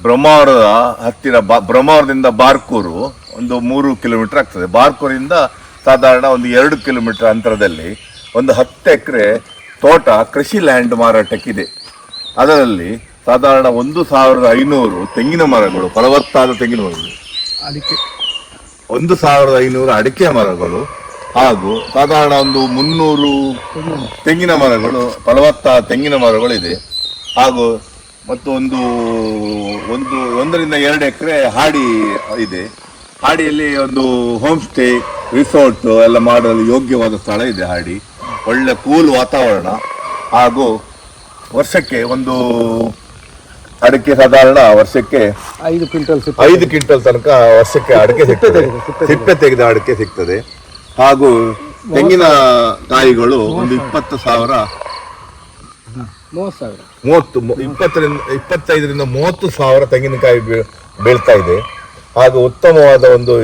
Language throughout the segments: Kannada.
ಬ್ರಹ್ಮಾವರದ ಹತ್ತಿರ ಬ್ರಹ್ಮಾವರದಿಂದ ಬಾರ್ಕೂರು ಒಂದು 3 ಕಿಲೋಮೀಟರ್ ಆಗ್ತದೆ. ಬಾರ್ಕೂರಿಂದ ಸಾಧಾರಣ ಒಂದು 2 ಕಿಲೋಮೀಟರ್ ಅಂತರದಲ್ಲಿ ಒಂದು 10 ಎಕರೆ ತೋಟ ಕೃಷಿ ಲ್ಯಾಂಡ್ ಮಾರಾಟಕ್ಕಿದೆ. ಅದರಲ್ಲಿ ಸಾಧಾರಣ 1500 ತೆಂಗಿನ ಮರಗಳು, ಫಲವತ್ತಾದ ತೆಂಗಿನ ಮರಗಳು, 1500 ಅಡಿಕೆ ಮರಗಳು ಹಾಗೂ ಸಾಧಾರಣ ಒಂದು 300 ತೆಂಗಿನ ಮರಗಳು, ಫಲವತ್ತಾದ ತೆಂಗಿನ ಮರಗಳಿದೆ. ಹಾಗೂ ಮತ್ತು 1-2 ಎಕರೆ ಹಾಡಿ ಇದೆ. ಹಾಡಿಯಲ್ಲಿ ಒಂದು ಹೋಮ್ ಸ್ಟೇ, ರಿಸಾರ್ಟ್ ಎಲ್ಲ ಮಾಡಲು ಯೋಗ್ಯವಾದ ಸ್ಥಳ ಇದೆ. ಹಾಡಿ ಒಳ್ಳೆ ಕೂಲ್ ವಾತಾವರಣ. ಹಾಗೂ ವರ್ಷಕ್ಕೆ ಒಂದು ಅಡಿಕೆ ಸಾಧಾರಣ ವರ್ಷಕ್ಕೆ 5 ಕ್ವಿಂಟಲ್ ತನಕ ವರ್ಷಕ್ಕೆ ಅಡಿಕೆ ಸಿಗ್ತದೆ. ಸಿಪ್ಪೆ ತೆಗೆದ ಅಡಿಕೆ ಸಿಗ್ತದೆ. ಹಾಗೂ ತೆಂಗಿನ ಕಾಯಿಗಳು ಒಂದು 25,000 ತೆಂಗಿನಕಾಯಿ ಬೀಳ್ತಾ ಇದೆ. ಹಾಗೂ ಉತ್ತಮವಾದ ಒಂದು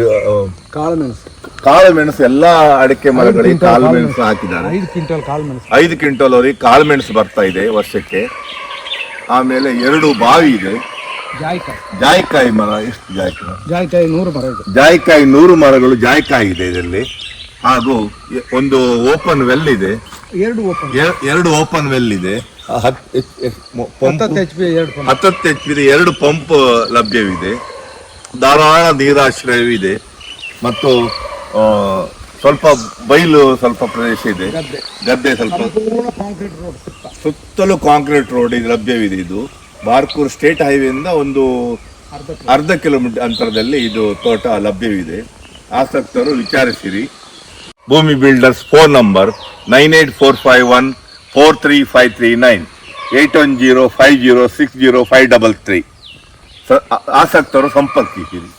ಕಾಳುಮೆಣಸು ಎಲ್ಲಾ ಅಡಿಕೆ ಮರಗಳಿಗೆ ಕಾಳುಮೆಣಸು ಹಾಕಿದ್ದಾರೆ. 5 ಕ್ವಿಂಟಲ್ ಅವರಿಗೆ ಕಾಳುಮೆಣಸು ಬರ್ತಾ ಇದೆ ವರ್ಷಕ್ಕೆ. ಆಮೇಲೆ 2 ಬಾವಿ ಇದೆ. ಜಾಯಿಕಾಯಿ ಮರ, ಎಷ್ಟು ಜಾಯಿಕಾಯಿ 100 ಮರಗಳು ಜಾಯಿಕಾಯಿ ಇದೆ ಇದರಲ್ಲಿ. ಹಾಗೂ ಒಂದು ಓಪನ್ ವೆಲ್ ಇದೆ. 2 ಓಪನ್ ವೆಲ್ ಇದೆ. 10 HP 2 ಪಂಪ್ ಲಭ್ಯವಿದೆ. ಧಾರಾಳ ನೀರಾಶ್ರಯವಿದೆ. ಮತ್ತು ಸ್ವಲ್ಪ ಬಯಲು, ಸ್ವಲ್ಪ ಪ್ರದೇಶ ಇದೆ, ಗದ್ದೆ ಸ್ವಲ್ಪ, ಸುತ್ತಲೂ ಕಾಂಕ್ರೀಟ್ ರೋಡ್ ಲಭ್ಯವಿದೆ. ಇದು ಬಾರ್ಕೂರ್ ಸ್ಟೇಟ್ ಹೈವೇಯಿಂದ ಒಂದು ಅರ್ಧ ಕಿಲೋಮೀಟರ್ ಅಂತರದಲ್ಲಿ ಇದು ತೋಟ ಲಭ್ಯವಿದೆ. ಆಸಕ್ತರು ವಿಚಾರಿಸಿರಿ. ಭೂಮಿ ಬಿಲ್ಡರ್ಸ್ ಫೋನ್ ನಂಬರ್ 9845143539, 8105060533. ಆಸಕ್ತರು ಸಂಪರ್ಕಿಸಿರಿ.